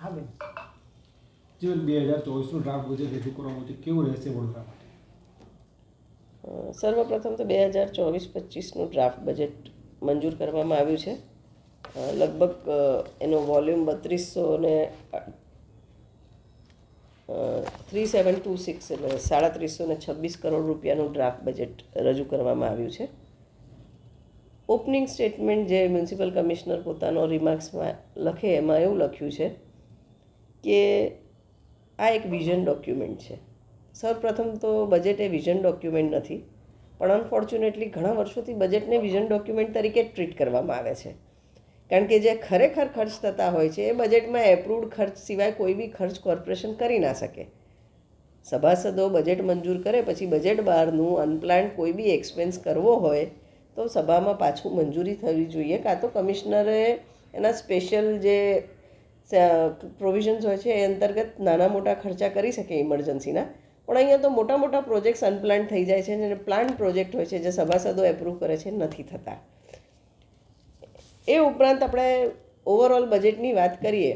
હા બેન, જીવન 2024નું ડ્રાફ્ટ બજેટ રજૂ કરવામાં આવ્યું છે, કેવું રહેશે વડોદરા માટે? સર્વપ્રથમ તો 2024-25નું ડ્રાફ્ટ બજેટ મંજૂર કરવામાં આવ્યું છે. લગભગ એનો વોલ્યુમ 3726 એટલે 3726 કરોડ રૂપિયાનું ડ્રાફ્ટ બજેટ રજૂ કરવામાં આવ્યું છે. ઓપનિંગ સ્ટેટમેન્ટ જે મ્યુનિસિપલ કમિશનર પોતાનો રિમાર્ક્સમાં લખે એમાં એવું લખ્યું છે કે આ એક વિઝન ડોક્યુમેન્ટ છે. સૌપ્રથમ તો બજેટ એ વિઝન ડોક્યુમેન્ટ નથી, પણ અનફોર્ચ્યુનેટલી ઘણા વર્ષોથી બજેટને વિઝન ડોક્યુમેન્ટ તરીકે જ ટ્રીટ કરવામાં આવે છે. કારણ કે જે ખરેખર ખર્ચ થતા હોય છે એ બજેટમાં એપ્રુવડ ખર્ચ સિવાય કોઈ બી ખર્ચ કોર્પોરેશન કરી ના શકે. સભાસદો બજેટ મંજૂર કરે પછી બજેટ બહારનું અનપ્લાન્ડ કોઈ બી એક્સપેન્સ કરવો હોય તો સભામાં પાછું મંજૂરી થવી જોઈએ, કાં તો કમિશનરે એના સ્પેશિયલ જે પ્રોવિઝન્સ હોય છે એ અંતર્ગત નાના મોટા ખર્ચા કરી શકે ઇમરજન્સીના. પણ અહીંયા તો મોટા મોટા પ્રોજેક્ટ્સ અનપ્લાન્ડ થઈ જાય છે અને પ્લાન પ્રોજેક્ટ હોય છે જે સભાસદો એપ્રૂવ કરે છે નથી થતા. એ ઉપરાંત આપણે ઓવરઓલ બજેટની વાત કરીએ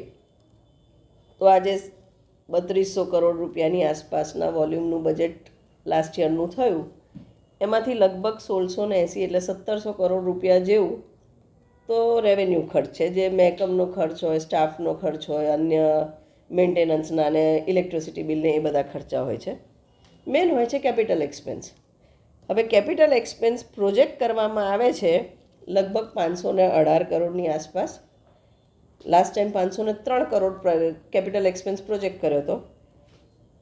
તો આજે 3200 કરોડ રૂપિયાની આસપાસના વોલ્યુમનું બજેટ લાસ્ટ યરનું થયું. એમાંથી લગભગ 1680 એટલે 1700 કરોડ રૂપિયા જેવું તો રેવન્યુ ખર્ચ છે, જે મહેકમનો ખર્ચ હોય, સ્ટાફનો ખર્ચ હોય, અન્ય મેન્ટેનન્સના અને ઇલેક્ટ્રિસિટી બિલને એ બધા ખર્ચા હોય છે. મેન હોય છે કેપિટલ એક્સપેન્સ. હવે કેપિટલ એક્સપેન્સ પ્રોજેક્ટ કરવામાં આવે છે લગભગ 518 કરોડની આસપાસ. Last time 503 crore capital expense project કર્યો હતો,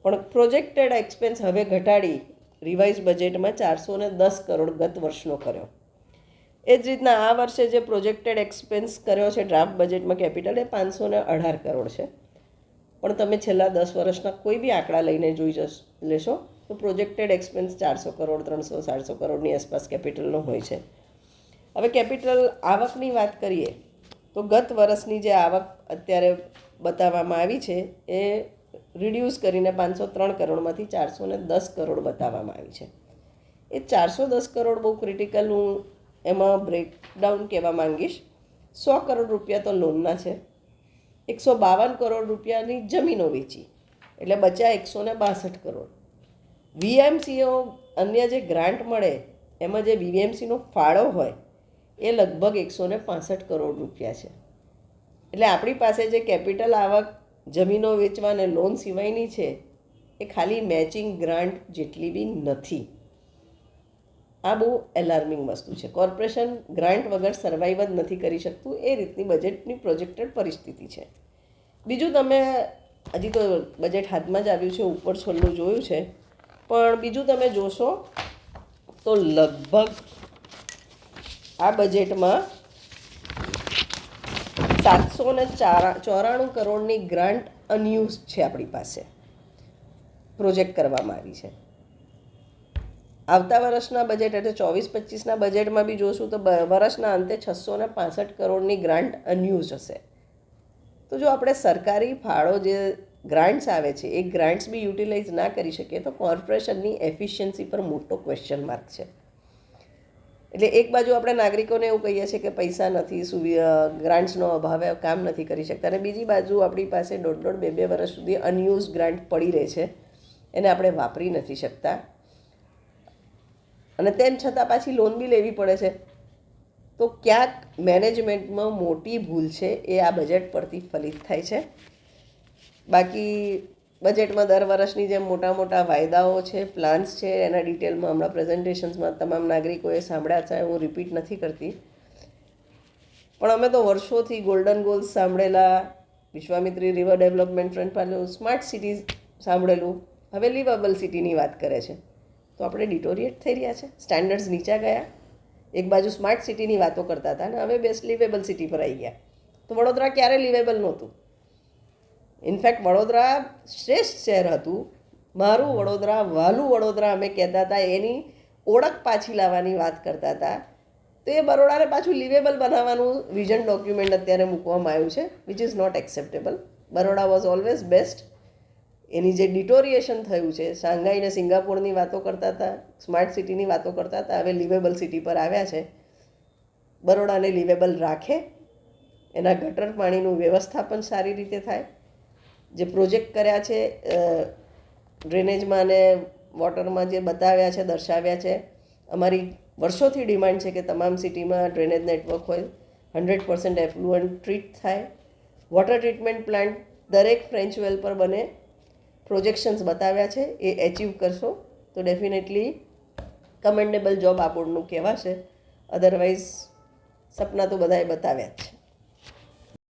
પણ પ્રોજેક્ટેડ એક્સપેન્સ હવે ઘટાડી રિવાઇઝ બજેટમાં 410 કરોડ ગત વર્ષનો કર્યો. એ જ રીતના આ વર્ષે જે પ્રોજેક્ટેડ એક્સપેન્સ કર્યો છે ડ્રાફ્ટ બજેટમાં કેપિટલ એ 518 કરોડ છે. પણ તમે છેલ્લા 10 વર્ષના કોઈ બી આંકડા લઈને જોઈ લેશો તો પ્રોજેક્ટેડ એક્સપેન્સ 400 કરોડ 300-400 કરોડની આસપાસ કેપિટલનો હોય છે. હવે કેપિટલ આવકની વાત કરીએ તો ગત વર્ષની જે આવક અત્યારે બતાવવામાં આવી છે એ રિડ્યુસ કરીને 503 કરોડમાંથી 410 કરોડ બતાવવામાં આવી છે. એ 410 કરોડ બહુ ક્રિટિકલ, હું એમાં બ્રેકડાઉન કહેવા માંગીશ. 100 કરોડ રૂપિયા તો લોનના છે, 152 કરોડ રૂપિયાની જમીનો વેચી એટલે બચ્યા 162 કરોડ. વીએમસીઓ અન્ય જે ગ્રાન્ટ મળે એમાં જે વીએમસીનો ફાળો હોય એ લગભગ 165 કરોડ રૂપિયા છે. એટલે આપણી પાસે જે કેપિટલ આવક જમીનો વેચવા અને લોન સિવાયની છે એ ખાલી મેચિંગ ગ્રાન્ટ જેટલી બી નથી. આ બહુ એલાર્મિંગ વસ્તુ છે. કોર્પોરેશન ગ્રાન્ટ વગર સર્વાઈવ જ નથી કરી શકતું, એ રીતની બજેટની પ્રોજેક્ટેડ પરિસ્થિતિ છે. બીજું, તમે હજી તો બજેટ હાથમાં જ આવ્યું છે, ઉપર છોલ્લું જોયું છે, પણ બીજું તમે જોશો તો લગભગ આ બજેટમાં 794 કરોડની ગ્રાન્ટ અનયુઝ છે આપણી પાસે, પ્રોજેક્ટ કરવામાં આવી છે. આવતા વર્ષના બજેટ એટલે 24-25ના બજેટમાં બી જોશું તો વર્ષના અંતે 665 કરોડની ગ્રાન્ટ અનયુઝ હશે. તો જો આપણે સરકારી ફાળો જે ગ્રાન્ટ્સ આવે છે એ ગ્રાન્ટ્સ બી યુટિલાઇઝ ના કરી શકીએ તો કોર્પોરેશનની એફિશિયન્સી પર મોટો ક્વેશ્ચન માર્ક છે. એટલે એક બાજુ આપણે નાગરિકોને એવું કહીએ છીએ કે પૈસા નથી, ગ્રાન્ટ્સનો અભાવે કામ નથી કરી શકતા, અને બીજી બાજુ આપણી પાસે 1.5-2 વર્ષ સુધી અનયુઝ ગ્રાન્ટ પડી રહે છે, એને આપણે વાપરી નથી શકતા, અને તેમ છતાં પાછી લોન બી લેવી પડે છે. તો ક્યાંક મેનેજમેન્ટમાં મોટી ભૂલ છે, એ આ બજેટ પરથી ફલિત થાય છે. બાકી બજેટમાં દર વર્ષની જેમ મોટા મોટા વાયદાઓ છે, પ્લાન્સ છે, એના ડિટેલમાં હમણાં પ્રેઝન્ટેશન્સમાં તમામ નાગરિકોએ સાંભળ્યા છે, હું રિપીટ નથી કરતી. પણ અમે તો વર્ષોથી ગોલ્ડન ગોલ્સ સાંભળેલા, વિશ્વામિત્રી રિવર ડેવલપમેન્ટ ફ્રન્ટ પાડેલું, સ્માર્ટ સિટી સાંભળેલું, હવે લિવેબલ સિટીની વાત કરે છે. તો આપણે ડિટોરિએટ થઈ રહ્યા છે, સ્ટેન્ડર્ડ્સ નીચા ગયા. એક બાજુ સ્માર્ટ સિટીની વાતો કરતા હતા અને હવે બેસ્ટ લિવેબલ સિટી પર આવી ગયા. તો વડોદરા ક્યારે લિવેબલ નહોતું. ઇનફેક્ટ વડોદરા શ્રેષ્ઠ શહેર હતું. મારું વડોદરા, વહાલું વડોદરા અમે કહેતા હતા, એની ઓળખ પાછી લાવવાની વાત કરતા હતા. તો એ બરોડાને પાછું લિવેબલ બનાવવાનું વિઝન ડોક્યુમેન્ટ અત્યારે મૂકવામાં આવ્યું છે, which is not acceptable. Baroda was always best. એની જે ડિટોરિએશન થયું છે, શાંઘાઈ અને સિંગાપોરની વાતો કરતા હતા, સ્માર્ટ સિટીની વાતો કરતા હતા, હવે લિવેબલ સિટી પર આવ્યા છે. બરોડાને લિવેબલ રાખે, એના ગટર પાણીનું વ્યવસ્થાપન સારી રીતે થાય, જે પ્રોજેક્ટ કર્યા છે ડ્રેનેજમાં અને વોટરમાં જે બતાવ્યા છે, દર્શાવ્યા છે, અમારી વર્ષોથી ડિમાન્ડ છે કે તમામ સિટીમાં ડ્રેનેજ નેટવર્ક હોય, 100% એફ્લુઅન્ટ ટ્રીટ થાય, વોટર ટ્રીટમેન્ટ પ્લાન્ટ દરેક ફ્રેન્ચ વેલ પર બને, પ્રોજેક્શન્સ બતાવ્યા છે, એ એચીવ કરશો તો ડેફિનેટલી કમેન્ડેબલ જોબ આ બોર્ડનું કહેવાશે. અધરવાઇઝ સપના તો બધાએ બતાવ્યા જ છે.